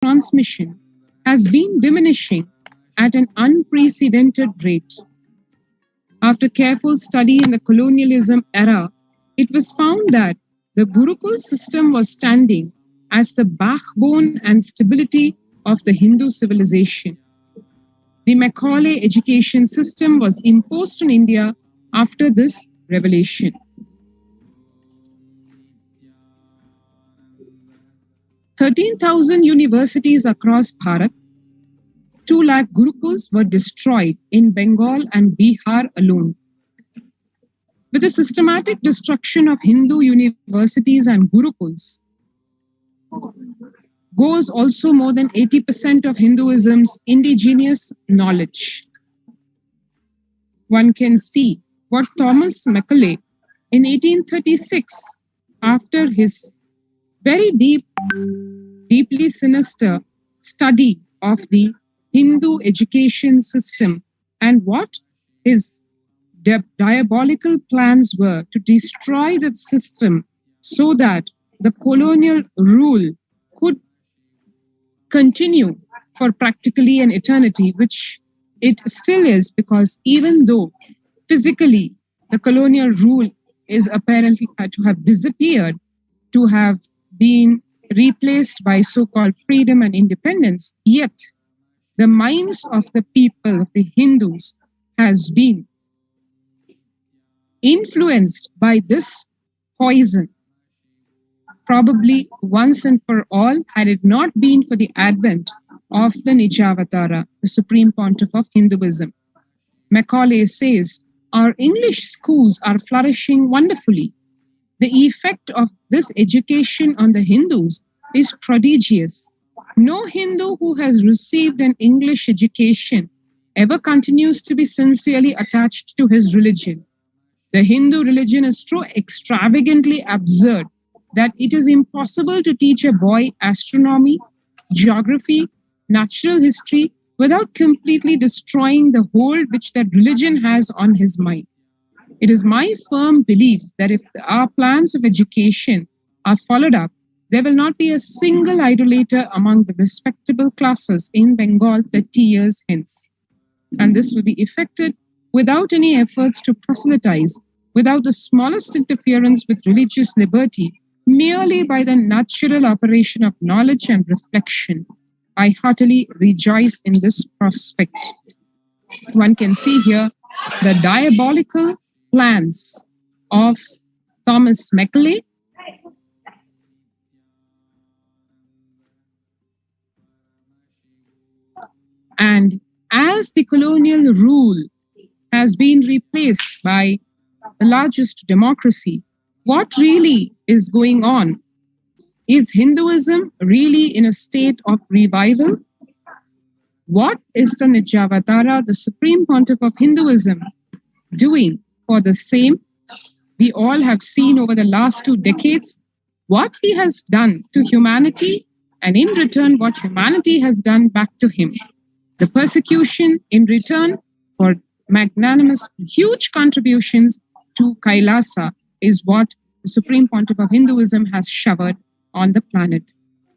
transmission has been diminishing at an unprecedented rate. After careful study in the colonialism era, it was found that the Gurukul system was standing as the backbone and stability of the Hindu civilization. The Macaulay education system was imposed on India after this revelation. 13,000 universities across Bharat, 2 lakh Gurukuls were destroyed in Bengal and Bihar alone. With the systematic destruction of Hindu universities and Gurukuls, goes also more than 80% of Hinduism's indigenous knowledge. One can see what Thomas Macaulay in 1836, after his very deeply sinister study of the Hindu education system and what his diabolical plans were to destroy that system so that the colonial rule could continue for practically an eternity, which it still is, because even though physically the colonial rule is apparently to have disappeared, to have been replaced by so-called freedom and independence, yet the minds of the people, of the Hindus, has been influenced by this poison. Probably once and for all, had it not been for the advent of the Nijavatara, the Supreme Pontiff of Hinduism. Macaulay says, our English schools are flourishing wonderfully. The effect of this education on the Hindus is prodigious. No Hindu who has received an English education ever continues to be sincerely attached to his religion. The Hindu religion is so extravagantly absurd that it is impossible to teach a boy astronomy, geography, natural history without completely destroying the hold which that religion has on his mind. It is my firm belief that if our plans of education are followed up, there will not be a single idolater among the respectable classes in Bengal 30 years hence. And this will be effected without any efforts to proselytize, without the smallest interference with religious liberty, merely by the natural operation of knowledge and reflection. I heartily rejoice in this prospect. One can see here the diabolical plans of Thomas Macaulay, and as the colonial rule has been replaced by the largest democracy, what really is going on? Is Hinduism really in a state of revival? What is the Nijavatara, the Supreme Pontiff of Hinduism, doing for the same? We all have seen over the last 2 decades what he has done to humanity, and in return what humanity has done back to him. The persecution in return for magnanimous, huge contributions to Kailasa is what the Supreme Pontiff of Hinduism has showered on the planet.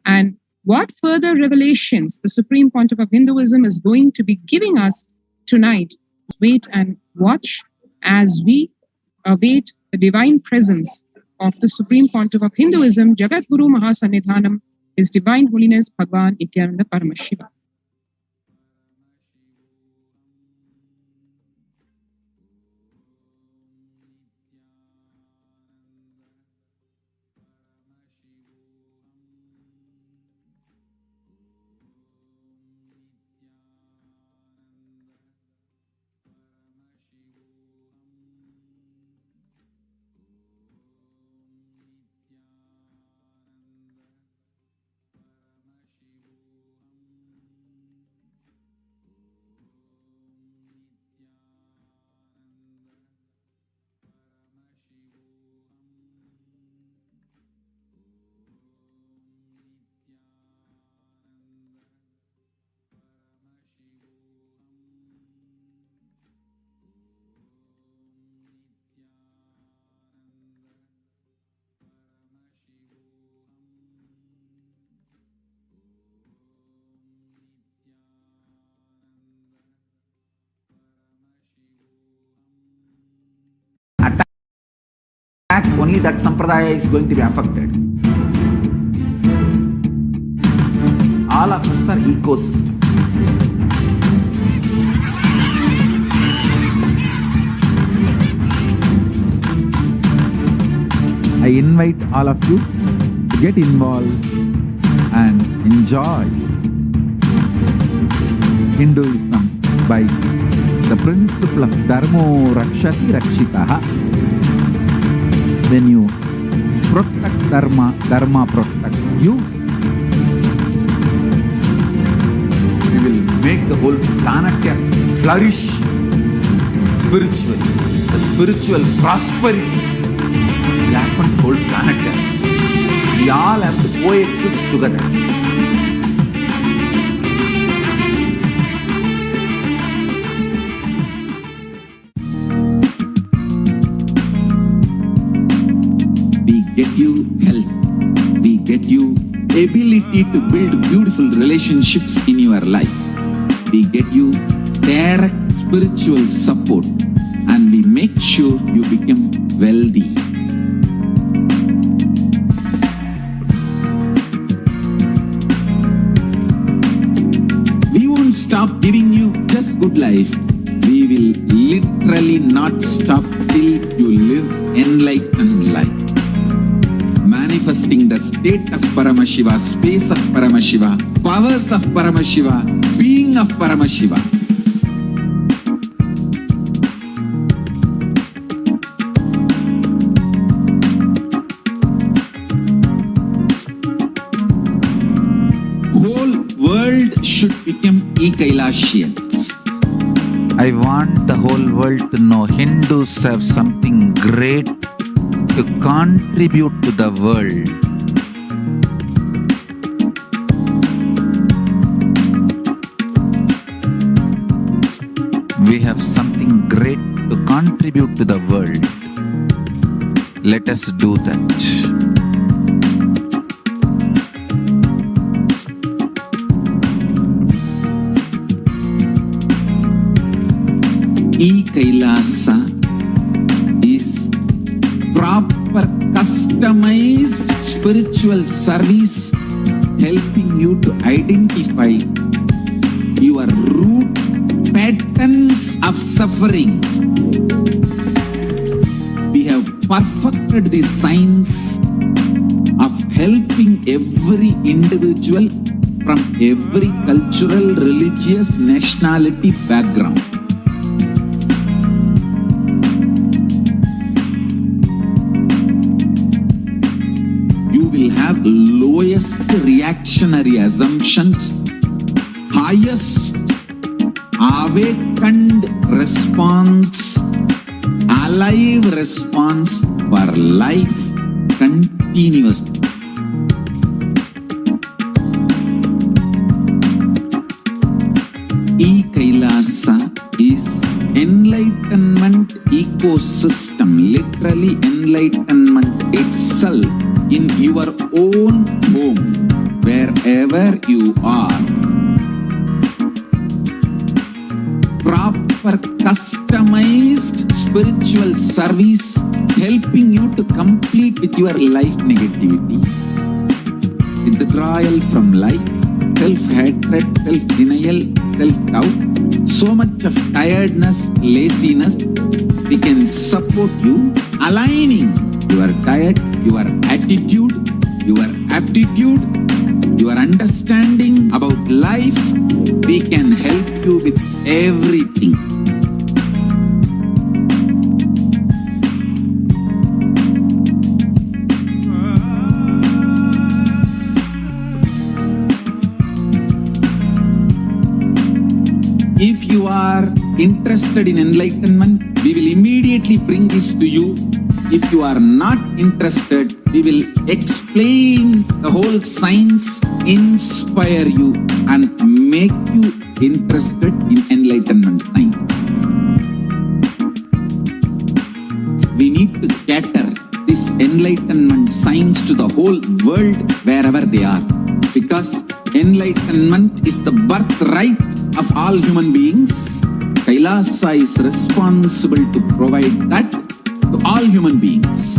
And what further revelations the Supreme Pontiff of Hinduism is going to be giving us tonight. Wait and watch as we await the divine presence of the Supreme Pontiff of Hinduism, Jagat Guru Mahasannidhanam, His Divine Holiness Bhagwan Nithyananda Paramashivam. back, only that sampradaya is going to be affected. All of us are ecosystem. I invite all of you to get involved and enjoy Hinduism by the principle of Dharmo Rakshati Rakshitaha. When you protect Dharma, Dharma protects you. We will make the whole planet flourish spiritually. The spiritual prosperity will happen to the whole planet. We all have to coexist together. We get you health. We get you ability to build beautiful relationships in your life. We get you direct spiritual support, and we make sure you become wealthy. We won't stop giving you just good life. We will literally not stop till you live enlightened life. Manifesting the state of Paramashiva, space of Paramashiva, powers of Paramashiva, being of Paramashiva. Whole world should become KAILASA'S. I want the whole world to know Hindus have something great to contribute to the world. We have something great to contribute to the world. Let us do that. KAILASA is proper customized spiritual service helping you to identify your root patterns of suffering. We have perfected the science of helping every individual from every cultural, religious, nationality background. Have lowest reactionary assumptions, highest awakened response, alive response for life continuously. KAILASA is enlightenment ecosystem, literally enlightenment itself in your own home, wherever you are. Proper customized spiritual service helping you to complete with your life negativity, withdrawal from life, self-hatred, self-denial, self-doubt, so much of tiredness, laziness. We can support you aligning your diet, your attitude, your aptitude, your understanding about life. We can help you with everything. If you are interested in enlightenment, we will immediately bring this to you. If you are not interested, we will explain the whole science, inspire you and make you interested in enlightenment time. We need to cater this enlightenment science to the whole world wherever they are, because enlightenment is the birthright of all human beings. KAILASA is responsible to provide that to all human beings.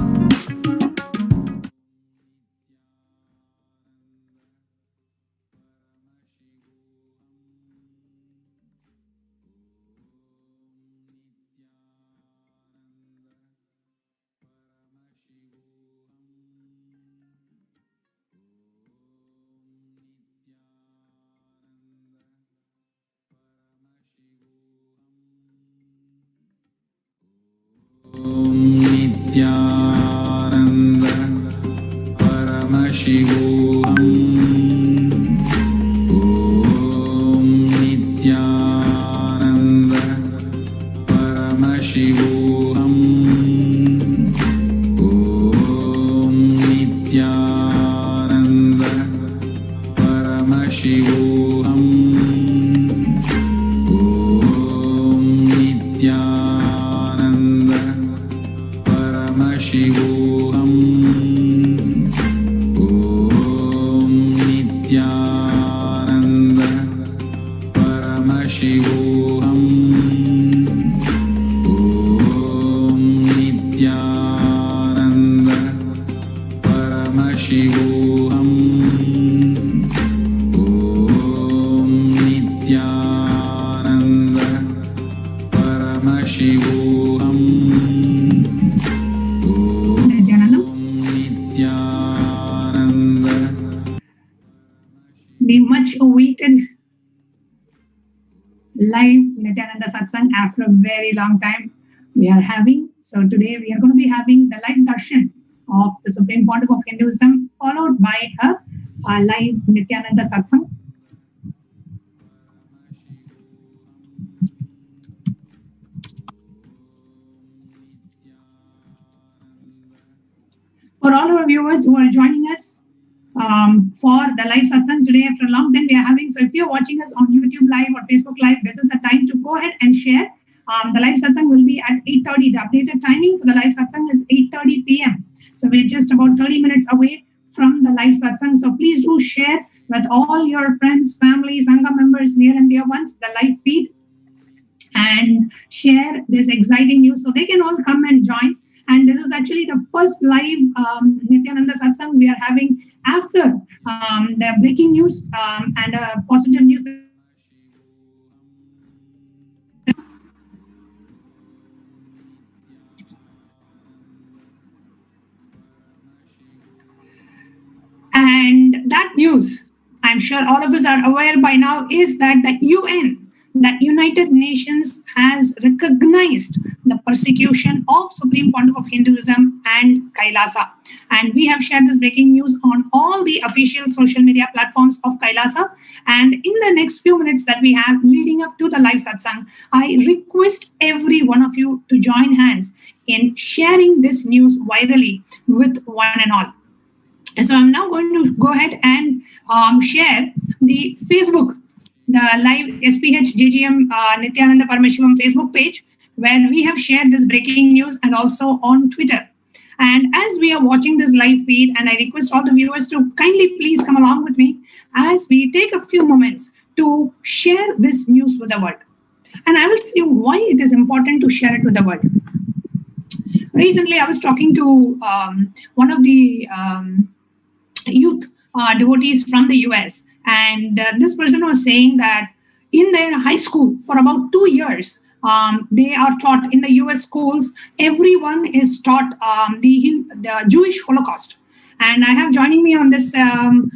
Nithyananda Paramashivoham. Om Nithyananda Paramashivoham. Om Nithyananda Paramashivoham. Om Nithyananda Paramashivoham. Om Nithyananda Paramashivoham. Om Nithyananda Paramashivoham. Om Nithyananda Paramashivoham. Nithyananda. Nithyananda. The much awaited live Nithyananda Satsang after a very long time we are having. So today we are going to be having the live darshan of the Supreme Pontiff of Hinduism, followed by a live Nithyananda Satsang. For all our viewers who are joining us for the live satsang today after a long time we are having. So if you're watching us on YouTube Live or Facebook Live, this is the time to go ahead and share. The live satsang will be at 8:30. The updated timing for the live satsang is 8:30 p.m. So we're just about 30 minutes away from the live satsang. So please do share with all your friends, family, Sangha members, near and dear ones, the live feed, and share this exciting news so they can all come and join. And this is actually the first live Nithyananda Satsang we are having after the breaking news and positive news. And that news, I'm sure all of us are aware by now, is that the UN, the United Nations, has recognized the persecution of Supreme Pontiff of Hinduism and Kailasa. And we have shared this breaking news on all the official social media platforms of Kailasa. And in the next few minutes that we have leading up to the live satsang, I request every one of you to join hands in sharing this news virally with one and all. So I'm now going to go ahead and share the Facebook, the live SPH JGM Nithyananda Paramashivam Facebook page, where we have shared this breaking news, and also on Twitter. And as we are watching this live feed, and I request all the viewers to kindly please come along with me as we take a few moments to share this news with the world. And I will tell you why it is important to share it with the world. Recently, I was talking to one of the youth devotees from the US, and this person was saying that in their high school for about 2 years, they are taught in the US schools, everyone is taught the Jewish Holocaust. And I have joining me on this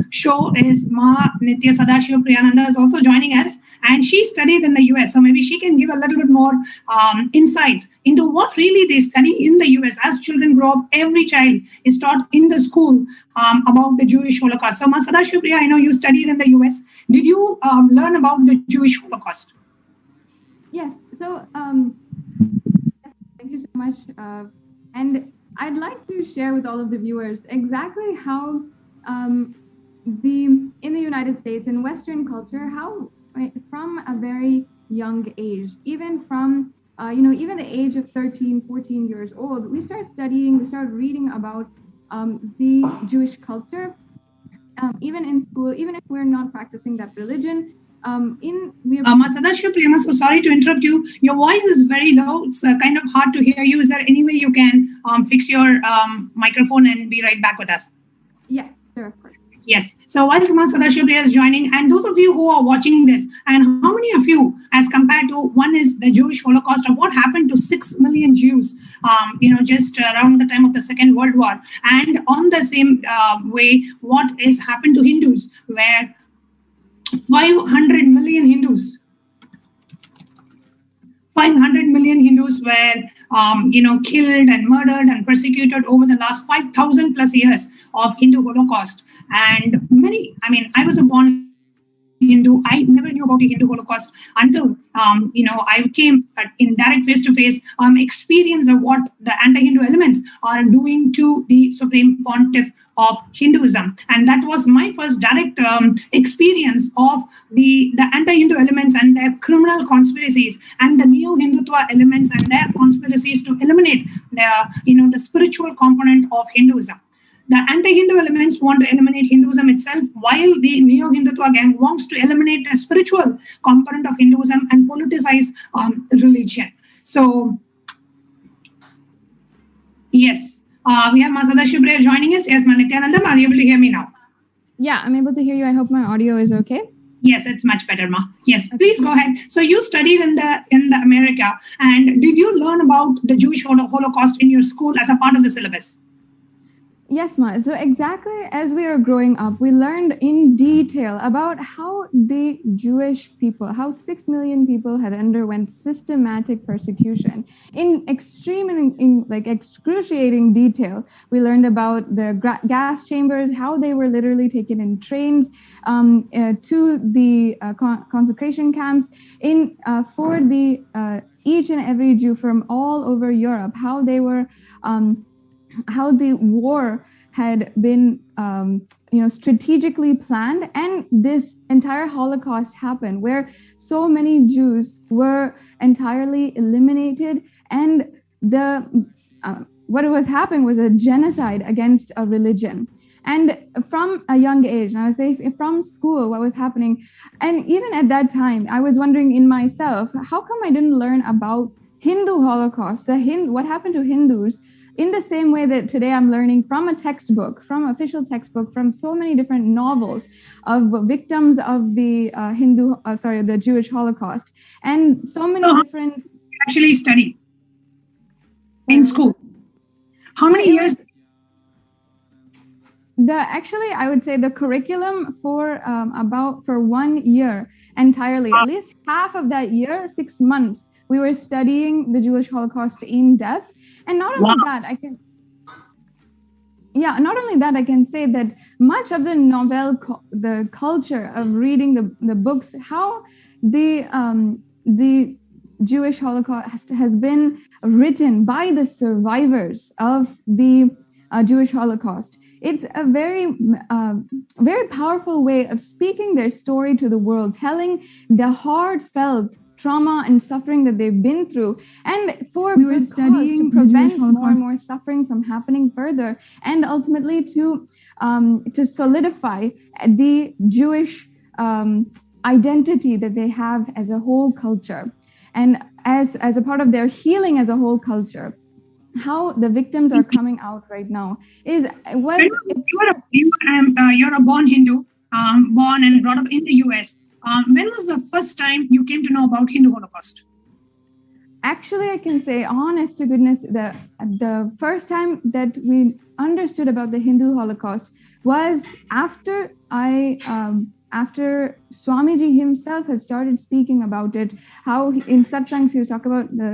show is Ma Nitya Sadashiva Priyananda is also joining us, and she studied in the US. So maybe she can give a little bit more insights into what really they study in the US. As children grow up, every child is taught in the school about the Jewish Holocaust. So Ma Sadashiva Priya, I know you studied in the US. Did you learn about the Jewish Holocaust? Yes. So thank you so much. And I'd like to share with all of the viewers exactly how in the United States, in Western culture, how from a very young age, even from even the age of 13, 14 years old, we start studying, we start reading about the Jewish culture, even in school, even if we're not practicing that religion. Sadashiva Priya, so sorry to interrupt you. Your voice is very low. It's kind of hard to hear you. Is there any way you can fix your microphone and be right back with us? Yeah, sure, of course. Yes. So while Ma Sadashiva Priya is joining, and those of you who are watching this, and how many of you, as compared to one is the Jewish Holocaust of what happened to 6 million Jews, just around the time of the Second World War, and on the same way, what is happened to Hindus, where 500 million Hindus 500 million Hindus were, killed and murdered and persecuted over the last 5,000 plus years of Hindu Holocaust. And I was a born Hindu. I never knew about the Hindu Holocaust until, I came in direct face-to-face experience of what the anti-Hindu elements are doing to the Supreme Pontiff of Hinduism. And that was my first direct experience of the anti-Hindu elements and their criminal conspiracies, and the neo-Hindutva elements and their conspiracies to eliminate the spiritual component of Hinduism. The anti-Hindu elements want to eliminate Hinduism itself, while the neo-Hindutva gang wants to eliminate the spiritual component of Hinduism and politicize religion. So, yes, we have Masada Shibre joining us. Yes, Nithyanandam, are you able to hear me now? Yeah, I'm able to hear you. I hope my audio is okay. Yes, it's much better, Ma. Yes, okay. Please go ahead. So you studied in the America, and did you learn about the Jewish Holocaust in your school as a part of the syllabus? Yes, Ma. So exactly as we were growing up, we learned in detail about how the Jewish people, how 6 million people had underwent systematic persecution in extreme and in excruciating detail. We learned about the gas chambers, how they were literally taken in trains to the concentration camps for the each and every Jew from all over Europe, how they were how the war had been, strategically planned, and this entire Holocaust happened, where so many Jews were entirely eliminated, and what was happening was a genocide against a religion. And from a young age, and I would say from school, what was happening, and even at that time, I was wondering in myself, how come I didn't learn about Hindu Holocaust, what happened to Hindus, in the same way that today I'm learning from a textbook, from official textbook, from so many different novels of victims of the the Jewish Holocaust, and so many different. Actually, study in school. How many years? I would say the curriculum for 1 year entirely, at least half of that year, 6 months, we were studying the Jewish Holocaust in depth. And not only that, I can say that much of the the culture of reading the books, how the Jewish Holocaust has been written by the survivors of the Jewish Holocaust. It's a very, very powerful way of speaking their story to the world, telling the heartfelt trauma and suffering that they've been through, and we were studying to prevent more and more suffering from happening further, and ultimately to solidify the Jewish identity that they have as a whole culture, and as a part of their healing as a whole culture. How the victims are coming out right now you're a born Hindu, born and brought up in the US. When was the first time you came to know about Hindu Holocaust? Actually, I can say, honest to goodness, the first time that we understood about the Hindu Holocaust was after Swamiji himself had started speaking about it, how in satsangs he was talking about the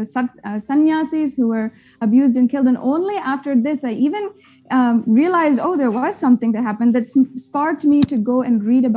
sannyasis who were abused and killed. And only after this, I even realized, there was something that happened that sparked me to go and read about